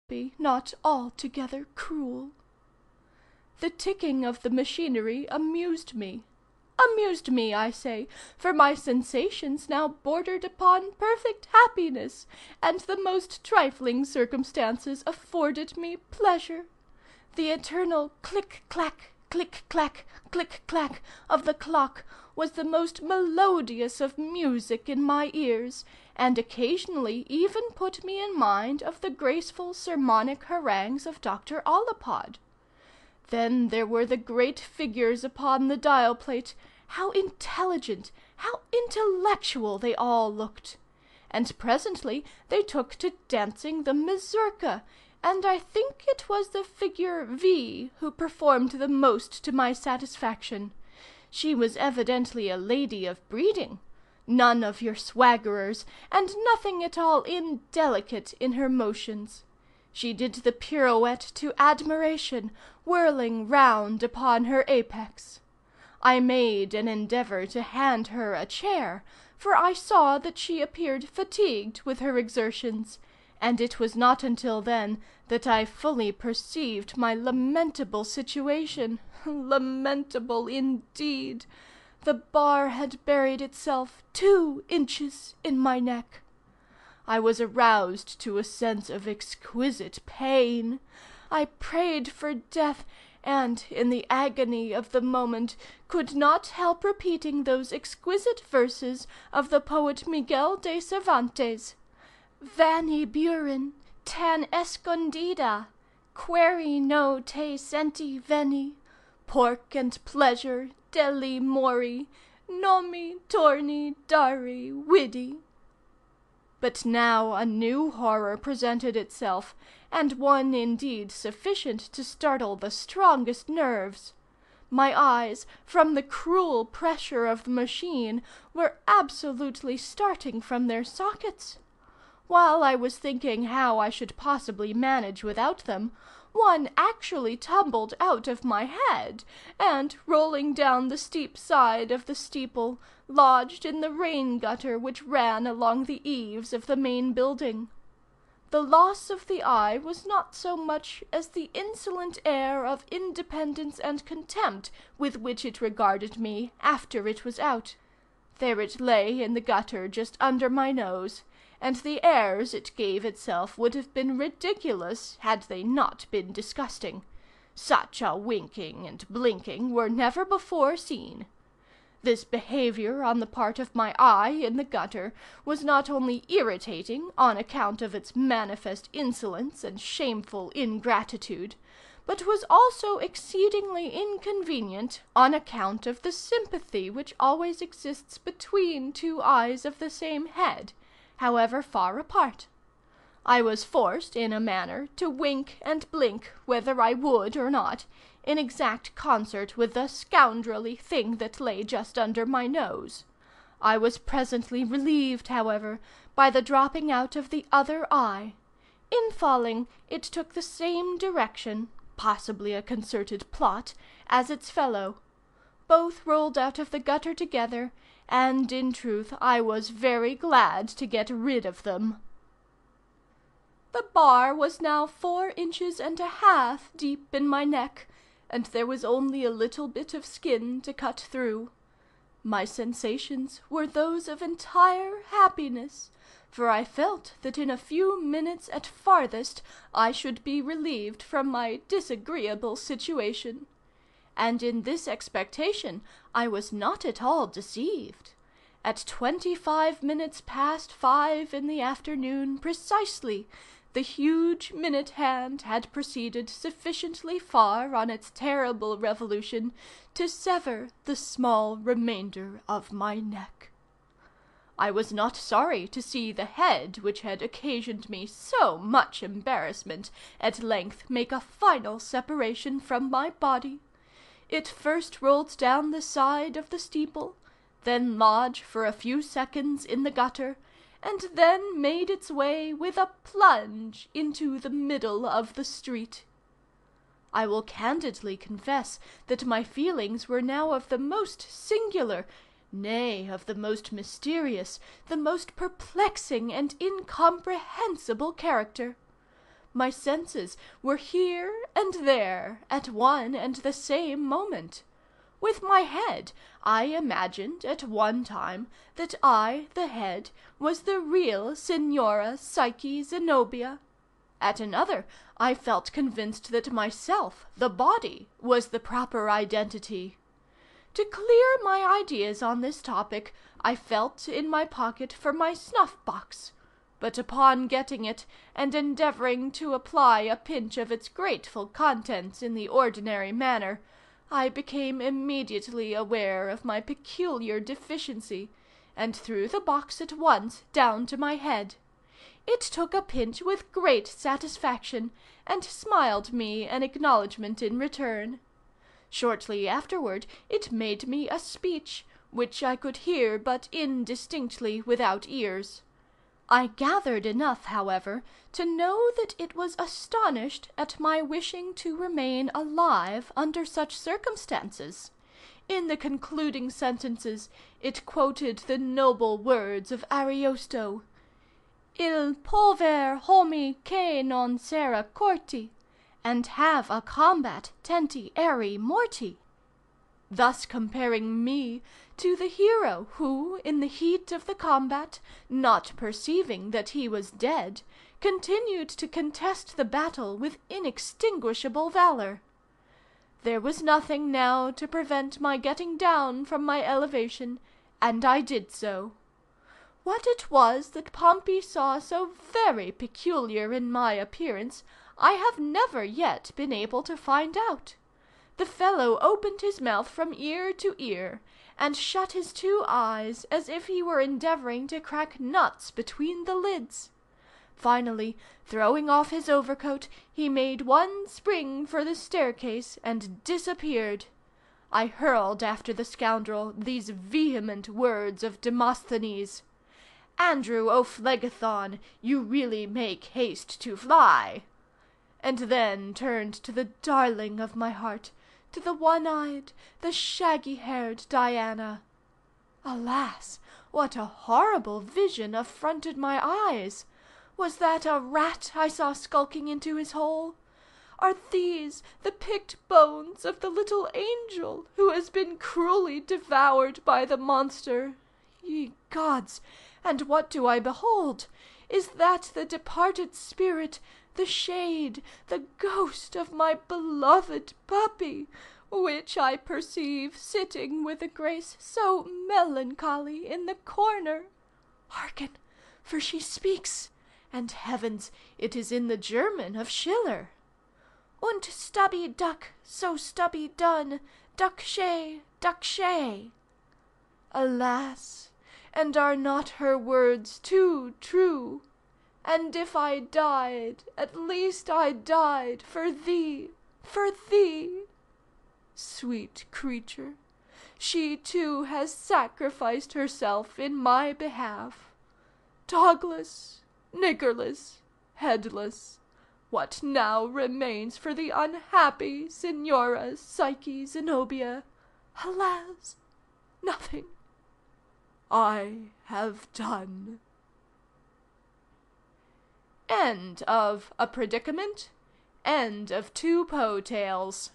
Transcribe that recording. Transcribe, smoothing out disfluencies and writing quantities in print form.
be not altogether cruel. The ticking of the machinery amused me. Amused me, I say, for my sensations now bordered upon perfect happiness, and the most trifling circumstances afforded me pleasure. The eternal click-clack, click-clack, click-clack of the clock was the most melodious of music in my ears, and occasionally even put me in mind of the graceful sermonic harangues of Dr. Ollapod. Then there were the great figures upon the dial-plate. How intelligent, how intellectual they all looked! And presently they took to dancing the mazurka, and I think it was the figure V who performed the most to my satisfaction. She was evidently a lady of breeding. None of your swaggerers, and nothing at all indelicate in her motions. She did the pirouette to admiration, whirling round upon her apex. I made an endeavour to hand her a chair, for I saw that she appeared fatigued with her exertions, and it was not until then that I fully perceived my lamentable situation. Lamentable indeed! The bar had buried itself 2 inches in my neck. I was aroused to a sense of exquisite pain. I prayed for death, and, in the agony of the moment, could not help repeating those exquisite verses of the poet Miguel de Cervantes: "Vani burin, tan escondida, queri no te senti veni, porc and pleasure, deli mori, nomi torni dari vidi." But now a new horror presented itself, and one indeed sufficient to startle the strongest nerves. My eyes, from the cruel pressure of the machine, were absolutely starting from their sockets. While I was thinking how I should possibly manage without them, one actually tumbled out of my head, and, rolling down the steep side of the steeple, lodged in the rain gutter which ran along the eaves of the main building. The loss of the eye was not so much as the insolent air of independence and contempt with which it regarded me after it was out. There it lay in the gutter just under my nose, and the airs it gave itself would have been ridiculous had they not been disgusting. Such a winking and blinking were never before seen. This behaviour on the part of my eye in the gutter was not only irritating on account of its manifest insolence and shameful ingratitude, but was also exceedingly inconvenient on account of the sympathy which always exists between 2 eyes of the same head, however far apart. I was forced, in a manner, to wink and blink, whether I would or not, in exact concert with the scoundrelly thing that lay just under my nose. I was presently relieved, however, by the dropping out of the other eye. In falling, it took the same direction, possibly a concerted plot, as its fellow. Both rolled out of the gutter together, and in truth I was very glad to get rid of them. The bar was now 4 inches and a half deep in my neck, and there was only a little bit of skin to cut through. My sensations were those of entire happiness, for I felt that in a few minutes at farthest I should be relieved from my disagreeable situation. And in this expectation I was not at all deceived. At 25 minutes past 5 in the afternoon precisely, the huge minute hand had proceeded sufficiently far on its terrible revolution to sever the small remainder of my neck. I was not sorry to see the head which had occasioned me so much embarrassment at length make a final separation from my body. It first rolled down the side of the steeple, then lodged for a few seconds in the gutter, and then made its way with a plunge into the middle of the street. I will candidly confess that my feelings were now of the most singular, nay, of the most mysterious, the most perplexing and incomprehensible character. My senses were here and there at one and the same moment. With my head I imagined at one time that I, the head, was the real Signora Psyche Zenobia. At another I felt convinced that myself, the body, was the proper identity. To clear my ideas on this topic, I felt in my pocket for my snuff-box; but upon getting it, and endeavoring to apply a pinch of its grateful contents in the ordinary manner, I became immediately aware of my peculiar deficiency, and threw the box at once down to my head. It took a pinch with great satisfaction, and smiled me an acknowledgment in return. Shortly afterward it made me a speech, which I could hear but indistinctly without ears. I gathered enough, however, to know that it was astonished at my wishing to remain alive under such circumstances. In the concluding sentences it quoted the noble words of Ariosto: Il pover homi che non sera corti, and have a combat tenti eri morti, thus comparing me to the hero who, in the heat of the combat, not perceiving that he was dead, continued to contest the battle with inextinguishable valor. There was nothing now to prevent my getting down from my elevation, and I did so. What it was that Pompey saw so very peculiar in my appearance, I have never yet been able to find out. The fellow opened his mouth from ear to ear, and shut his two eyes as if he were endeavoring to crack nuts between the lids. Finally, throwing off his overcoat, he made one spring for the staircase and disappeared. I hurled after the scoundrel these vehement words of Demosthenes: "Andrew O'Phlegethon, you really make haste to fly!" and then turned to the darling of my heart, to the one-eyed, the shaggy-haired Diana. Alas! what a horrible vision affronted my eyes! Was that a rat I saw skulking into his hole? Are these the picked bones of the little angel who has been cruelly devoured by the monster? Ye gods! and what do I behold? Is that the departed spirit, the shade, the ghost of my beloved puppy, which I perceive sitting with a grace so melancholy in the corner? Hearken, for she speaks, and heavens, it is in the German of Schiller. Und stubby duck, so stubby done, duck shay, duck shay. Alas! and are not her words too true? And if I died, at least I died for thee, for thee. Sweet creature, she too has sacrificed herself in my behalf. Dogless, niggerless, headless, what now remains for the unhappy Signora Psyche Zenobia? Alas, nothing. I have done. End of A Predicament. End of 2 Poe Tales.